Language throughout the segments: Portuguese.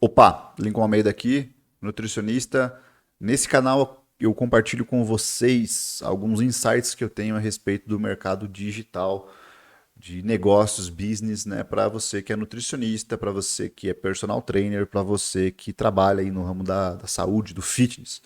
Opa, Lincoln Almeida aqui, nutricionista. Nesse canal eu compartilho com vocês alguns insights que eu tenho a respeito do mercado digital, de negócios, business, né, para você que é nutricionista, para você que é personal trainer, para você que trabalha aí no ramo da saúde, do fitness.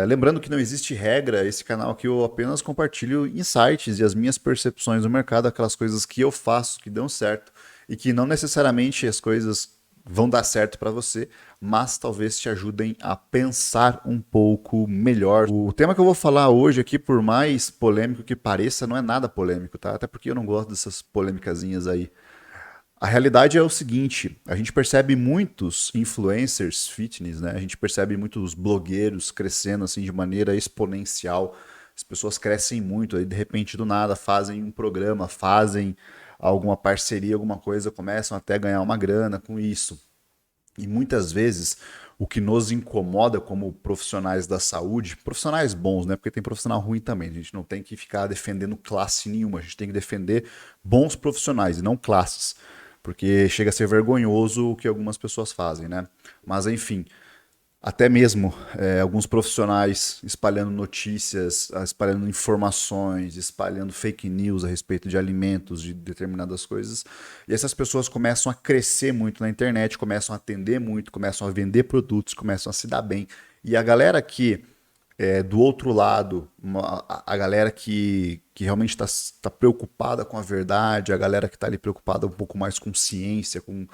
Lembrando que não existe regra, esse canal aqui eu apenas compartilho insights e as minhas percepções do mercado, aquelas coisas que eu faço que dão certo e que não necessariamente as coisas vão dar certo para você, mas talvez te ajudem a pensar um pouco melhor. O tema que eu vou falar hoje aqui, por mais polêmico que pareça, não é nada polêmico, tá? Até porque eu não gosto dessas polêmicazinhas aí. A realidade é o seguinte, a gente percebe muitos influencers fitness, né? A gente percebe muitos blogueiros crescendo assim de maneira exponencial. As pessoas crescem muito, aí de repente do nada fazem um programa, fazem alguma parceria, alguma coisa, começam até a ganhar uma grana com isso. E muitas vezes o que nos incomoda como profissionais da saúde, profissionais bons, né? Porque tem profissional ruim também. A gente não tem que ficar defendendo classe nenhuma, a gente tem que defender bons profissionais e não classes. Porque chega a ser vergonhoso o que algumas pessoas fazem, né? Mas enfim, até mesmo alguns profissionais espalhando notícias, espalhando informações, espalhando fake news a respeito de alimentos, de determinadas coisas. E essas pessoas começam a crescer muito na internet, começam a atender muito, começam a vender produtos, começam a se dar bem. E a galera que do outro lado, a galera que realmente está preocupada com a verdade, a galera que está ali preocupada um pouco mais com ciência, com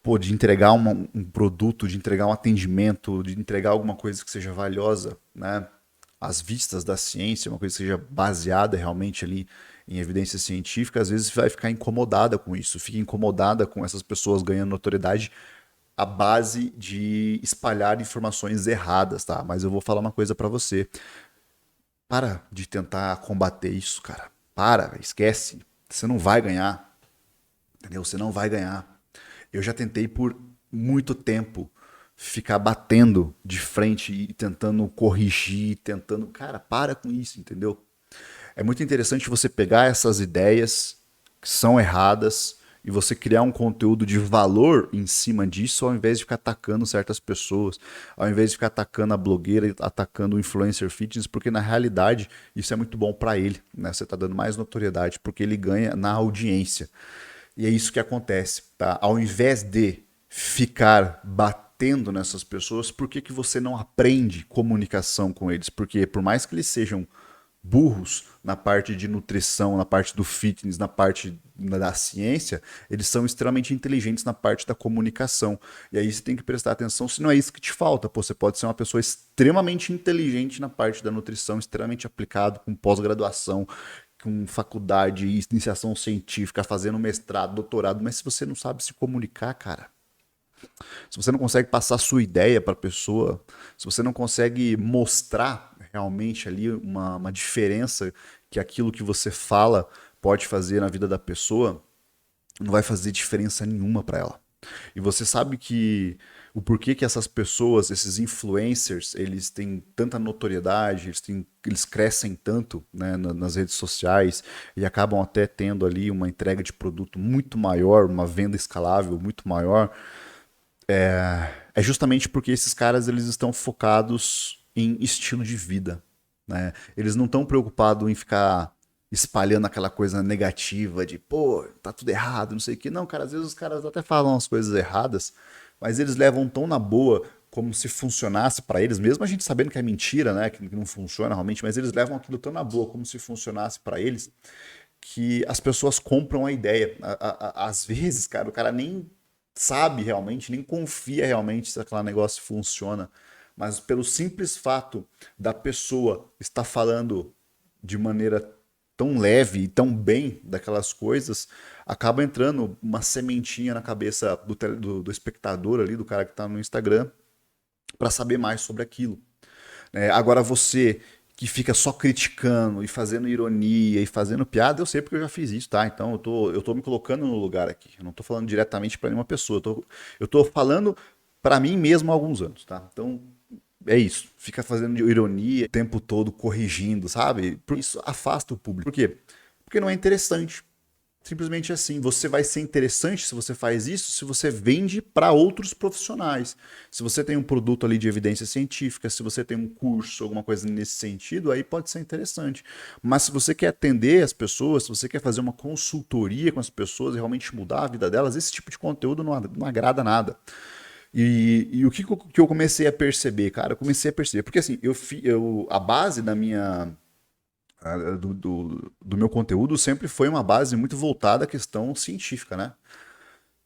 pô, de entregar um produto, de entregar um atendimento, de entregar alguma coisa que seja valiosa, né? Às vistas da ciência, uma coisa que seja baseada realmente ali em evidência científica, às vezes vai ficar incomodada com isso, fica incomodada com essas pessoas ganhando notoriedade à base de espalhar informações erradas, tá? Mas eu vou falar uma coisa pra você. Para de tentar combater isso, cara. Para, esquece. Você não vai ganhar, entendeu? Você não vai ganhar. Eu já tentei por muito tempo ficar batendo de frente e tentando corrigir, tentando. Cara, para com isso, entendeu? É muito interessante você pegar essas ideias que são erradas e você criar um conteúdo de valor em cima disso, ao invés de ficar atacando certas pessoas, ao invés de ficar atacando a blogueira, atacando o influencer fitness, porque na realidade isso é muito bom para ele, né? Você está dando mais notoriedade porque ele ganha na audiência. E é isso que acontece, tá? Ao invés de ficar batendo nessas pessoas, por que, que você não aprende comunicação com eles? Porque por mais que eles sejam burros na parte de nutrição, na parte do fitness, na parte da ciência, eles são extremamente inteligentes na parte da comunicação. E aí você tem que prestar atenção se não é isso que te falta. Pô, você pode ser uma pessoa extremamente inteligente na parte da nutrição, extremamente aplicado, com pós-graduação, com faculdade, iniciação científica, fazendo mestrado, doutorado, mas se você não sabe se comunicar, cara, se você não consegue passar a sua ideia para a pessoa, se você não consegue mostrar realmente ali uma diferença que aquilo que você fala pode fazer na vida da pessoa, não vai fazer diferença nenhuma para ela. E você sabe que o porquê que essas pessoas, esses influencers, eles têm tanta notoriedade, eles crescem tanto, né, nas redes sociais e acabam até tendo ali uma entrega de produto muito maior, uma venda escalável muito maior, é justamente porque esses caras eles estão focados em estilo de vida, né? Eles não estão preocupados em ficar espalhando aquela coisa negativa de, pô, tá tudo errado, não sei o quê. Não, cara, às vezes os caras até falam as coisas erradas, mas eles levam tão na boa como se funcionasse para eles, mesmo a gente sabendo que é mentira, né, que não funciona realmente, mas eles levam aquilo tão na boa como se funcionasse para eles, que as pessoas compram a ideia. Às vezes, cara, o cara nem sabe realmente, nem confia realmente se aquele negócio funciona. Mas pelo simples fato da pessoa estar falando de maneira tão leve e tão bem daquelas coisas, acaba entrando uma sementinha na cabeça do espectador ali, do cara que está no Instagram, para saber mais sobre aquilo. Agora você que fica só criticando e fazendo ironia e fazendo piada, eu sei porque eu já fiz isso, tá? Então eu tô me colocando no lugar aqui. Eu não tô falando diretamente para nenhuma pessoa. Eu tô falando para mim mesmo há alguns anos, tá? Então é isso. Fica fazendo ironia o tempo todo, corrigindo, sabe? Por isso afasta o público. Por quê? Porque não é interessante. Simplesmente assim, você vai ser interessante se você faz isso, se você vende para outros profissionais. Se você tem um produto ali de evidência científica, se você tem um curso, alguma coisa nesse sentido, aí pode ser interessante. Mas se você quer atender as pessoas, se você quer fazer uma consultoria com as pessoas e realmente mudar a vida delas, esse tipo de conteúdo não agrada nada. E o que eu comecei a perceber, cara? Eu comecei a perceber, porque assim, a base da minha do meu conteúdo sempre foi uma base muito voltada à questão científica, né?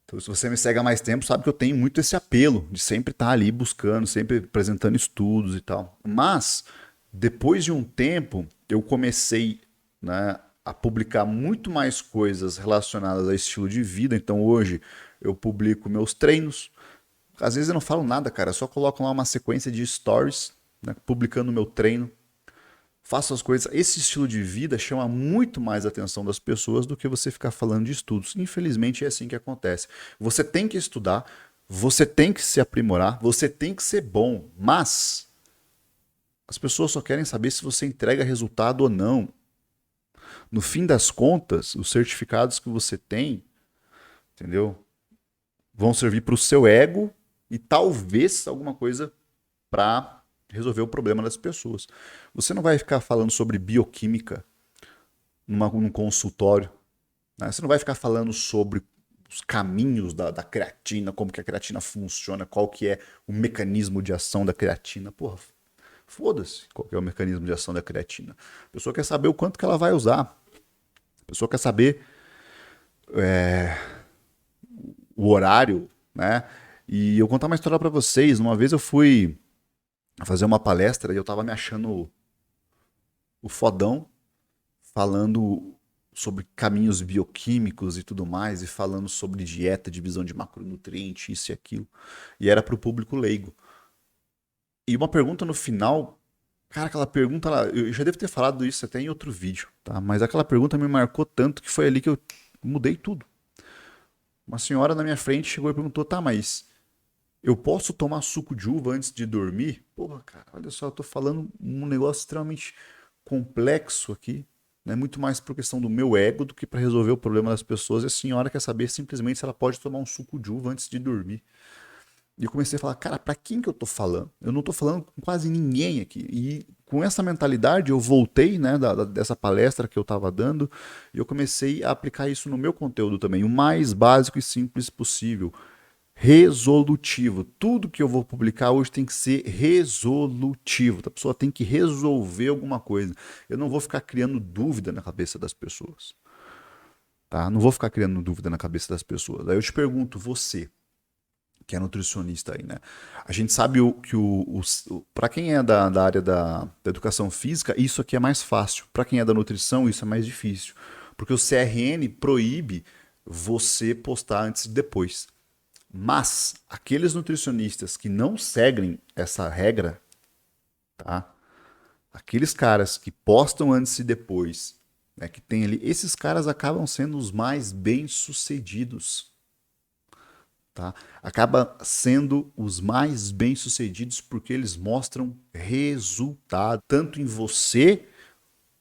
Então, se você me segue há mais tempo, sabe que eu tenho muito esse apelo de sempre estar ali buscando, sempre apresentando estudos e tal. Mas, depois de um tempo, eu comecei, né, a publicar muito mais coisas relacionadas a estilo de vida. Então, hoje, eu publico meus treinos. Às vezes eu não falo nada, cara, eu só coloco lá uma sequência de stories, né, publicando meu treino, faça as coisas. Esse estilo de vida chama muito mais a atenção das pessoas do que você ficar falando de estudos. Infelizmente é assim que acontece. Você tem que estudar, você tem que se aprimorar, você tem que ser bom, mas as pessoas só querem saber se você entrega resultado ou não. No fim das contas, os certificados que você tem, entendeu? Vão servir para o seu ego e talvez alguma coisa para resolver o problema das pessoas. Você não vai ficar falando sobre bioquímica num consultório. Né? Você não vai ficar falando sobre os caminhos da creatina, como que a creatina funciona, qual que é o mecanismo de ação da creatina. Porra, foda-se qual que é o mecanismo de ação da creatina. A pessoa quer saber o quanto que ela vai usar. A pessoa quer saber o horário, né? E eu vou contar uma história para vocês. Uma vez eu fui fazer uma palestra e eu tava me achando o fodão, falando sobre caminhos bioquímicos e tudo mais, e falando sobre dieta, divisão de macronutrientes, isso e aquilo. E era para o público leigo. E uma pergunta no final, cara, aquela pergunta lá, eu já devo ter falado isso até em outro vídeo, tá? Mas aquela pergunta me marcou tanto que foi ali que eu mudei tudo. Uma senhora na minha frente chegou e perguntou: tá, mas eu posso tomar suco de uva antes de dormir? Porra, cara, olha só, eu tô falando um negócio extremamente complexo aqui, né? Muito mais por questão do meu ego do que para resolver o problema das pessoas. E a senhora quer saber simplesmente se ela pode tomar um suco de uva antes de dormir. E eu comecei a falar, cara, pra quem que eu tô falando? Eu não tô falando com quase ninguém aqui. E com essa mentalidade eu voltei, né, dessa palestra que eu tava dando, e eu comecei a aplicar isso no meu conteúdo também, o mais básico e simples possível. Resolutivo. Tudo que eu vou publicar hoje tem que ser resolutivo. A pessoa tem que resolver alguma coisa. Eu não vou ficar criando dúvida na cabeça das pessoas. Tá? Não vou ficar criando dúvida na cabeça das pessoas. Aí eu te pergunto, você, que é nutricionista aí, né? A gente sabe que para quem é da área da educação física, isso aqui é mais fácil. Para quem é da nutrição, isso é mais difícil. Porque o CRN proíbe você postar antes e depois. Mas aqueles nutricionistas que não seguem essa regra, tá? Aqueles caras que postam antes e depois, né, que tem ali, esses caras acabam sendo os mais bem-sucedidos, tá? Acaba sendo os mais bem-sucedidos porque eles mostram resultado, tanto em você,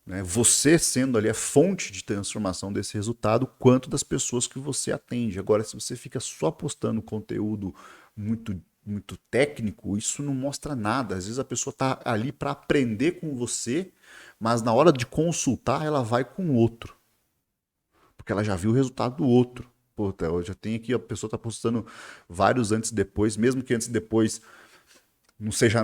né, você sendo ali a fonte de transformação desse resultado, quanto das pessoas que você atende. Agora, se você fica só postando conteúdo muito técnico, isso não mostra nada. Às vezes a pessoa está ali para aprender com você, mas na hora de consultar ela vai com o outro, porque ela já viu o resultado do outro. Pô, eu já tenho aqui, a pessoa está postando vários antes e depois, mesmo que antes e depois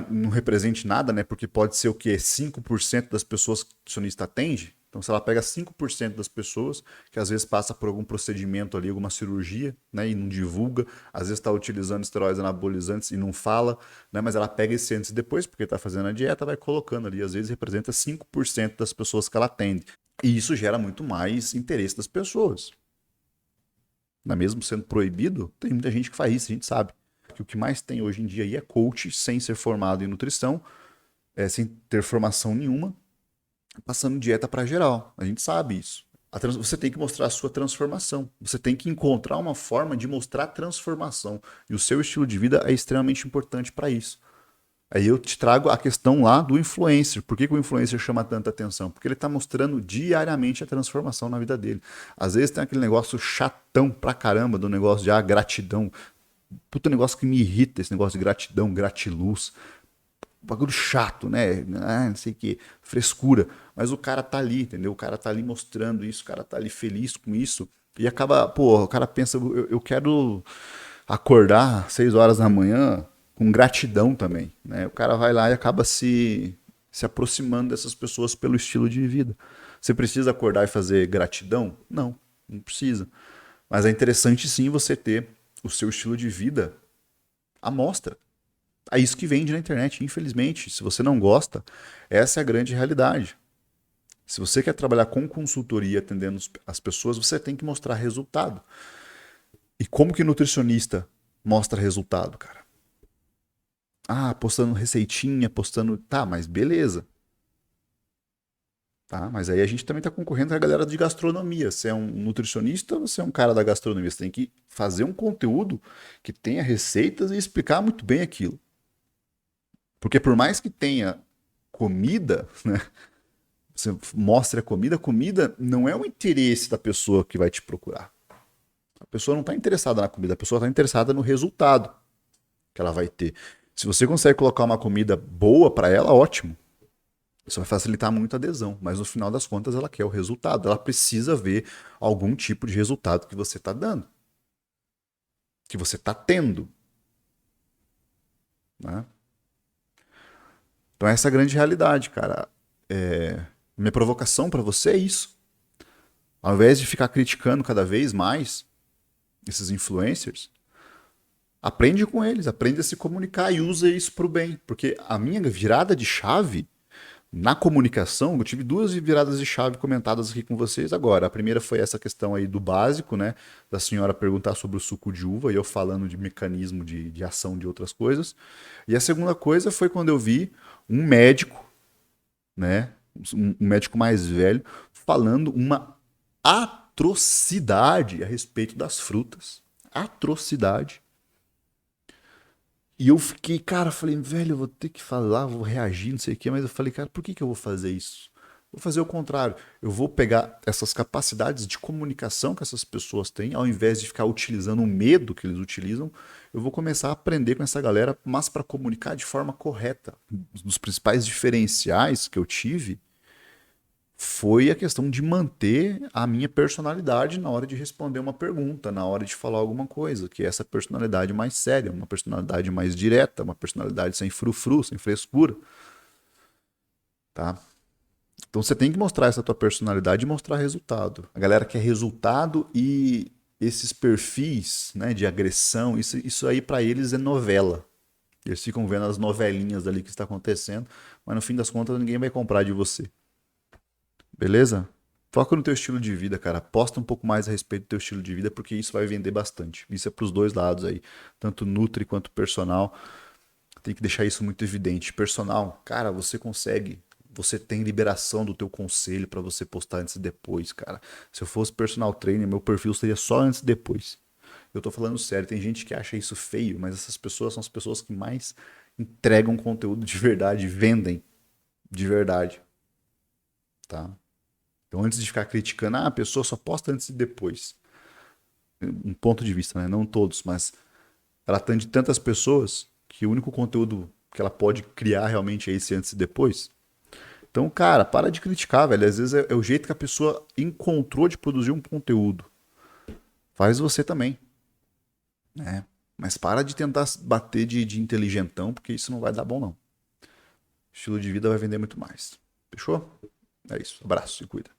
não represente nada, né? Porque pode ser o quê? 5% das pessoas que o nutricionista atende. Então, se ela pega 5% das pessoas, que às vezes passa por algum procedimento ali, alguma cirurgia, né, e não divulga, às vezes está utilizando esteroides anabolizantes e não fala, né, mas ela pega esse antes e depois, porque está fazendo a dieta, vai colocando ali, às vezes representa 5% das pessoas que ela atende. E isso gera muito mais interesse das pessoas. Não é mesmo sendo proibido, tem muita gente que faz isso, a gente sabe. Que o que mais tem hoje em dia aí é coach sem ser formado em nutrição, sem ter formação nenhuma, passando dieta para geral. A gente sabe isso. Você tem que mostrar a sua transformação. Você tem que encontrar uma forma de mostrar transformação. E o seu estilo de vida é extremamente importante para isso. Aí eu te trago a questão lá do influencer. Por que, que o influencer chama tanta atenção? Porque ele está mostrando diariamente a transformação na vida dele. Às vezes tem aquele negócio chatão pra caramba do negócio de gratidão. Puta negócio que me irrita, esse negócio de gratidão, gratiluz. Bagulho chato, né? Não sei o que, frescura. Mas o cara tá ali, entendeu? O cara tá ali mostrando isso, o cara tá ali feliz com isso. E acaba, pô, o cara pensa, eu quero acordar às 6 horas da manhã com gratidão também, né? O cara vai lá e acaba se aproximando dessas pessoas pelo estilo de vida. Você precisa acordar e fazer gratidão? Não, não precisa. Mas é interessante sim você ter o seu estilo de vida à mostra. É isso que vende na internet, infelizmente. Se você não gosta, essa é a grande realidade. Se você quer trabalhar com consultoria atendendo as pessoas, você tem que mostrar resultado. E como que nutricionista mostra resultado, cara? Ah, postando receitinha, postando. Tá, mas beleza. Tá, mas aí a gente também está concorrendo com a galera de gastronomia. Você é um nutricionista ou você é um cara da gastronomia? Você tem que fazer um conteúdo que tenha receitas e explicar muito bem aquilo. Porque por mais que tenha comida, né? Você mostre a comida não é o interesse da pessoa que vai te procurar. A pessoa não está interessada na comida, a pessoa está interessada no resultado que ela vai ter. Se você consegue colocar uma comida boa para ela, ótimo. Isso vai facilitar muito a adesão, mas no final das contas ela quer o resultado. Ela precisa ver algum tipo de resultado que você está dando, que você está tendo. Né? Então essa é a grande realidade, cara. Minha provocação para você é isso. Ao invés de ficar criticando cada vez mais esses influencers, aprende com eles, aprende a se comunicar e usa isso para o bem. Porque a minha virada de chave na comunicação, eu tive duas viradas de chave comentadas aqui com vocês agora. A primeira foi essa questão aí do básico, né? Da senhora perguntar sobre o suco de uva e eu falando de mecanismo de ação de outras coisas. E a segunda coisa foi quando eu vi um médico, né? Um médico mais velho, falando uma atrocidade a respeito das frutas. Atrocidade. E eu fiquei, cara, falei, velho, eu vou ter que falar, vou reagir, não sei o quê, mas eu falei, cara, por que que eu vou fazer isso? Vou fazer o contrário. Eu vou pegar essas capacidades de comunicação que essas pessoas têm, ao invés de ficar utilizando o medo que eles utilizam, eu vou começar a aprender com essa galera, mas para comunicar de forma correta. Um dos principais diferenciais que eu tive foi a questão de manter a minha personalidade na hora de responder uma pergunta, na hora de falar alguma coisa, que é essa personalidade mais séria, uma personalidade mais direta, uma personalidade sem frufru, sem frescura, tá? Então você tem que mostrar essa tua personalidade e mostrar resultado. A galera quer resultado e esses perfis, né, de agressão, isso aí para eles é novela. Eles ficam vendo as novelinhas ali que está acontecendo, mas no fim das contas ninguém vai comprar de você. Beleza? Foca no teu estilo de vida, cara. Posta um pouco mais a respeito do teu estilo de vida, porque isso vai vender bastante. Isso é pros dois lados aí, tanto Nutri quanto personal. Tem que deixar isso muito evidente. Personal, cara, você consegue. Você tem liberação do teu conselho para você postar antes e depois, cara. Se eu fosse personal trainer, meu perfil seria só antes e depois. Eu tô falando sério, tem gente que acha isso feio, mas essas pessoas são as pessoas que mais entregam conteúdo de verdade, vendem de verdade, tá? Então, antes de ficar criticando, a pessoa só posta antes e depois. Um ponto de vista, né? Não todos, mas ela atende tantas pessoas que o único conteúdo que ela pode criar realmente é esse antes e depois. Então, cara, para de criticar, velho. Às vezes é o jeito que a pessoa encontrou de produzir um conteúdo. Faz você também, né? Mas para de tentar bater de inteligentão, porque isso não vai dar bom, não. Estilo de vida vai vender muito mais. Fechou? É isso. Abraço e cuida.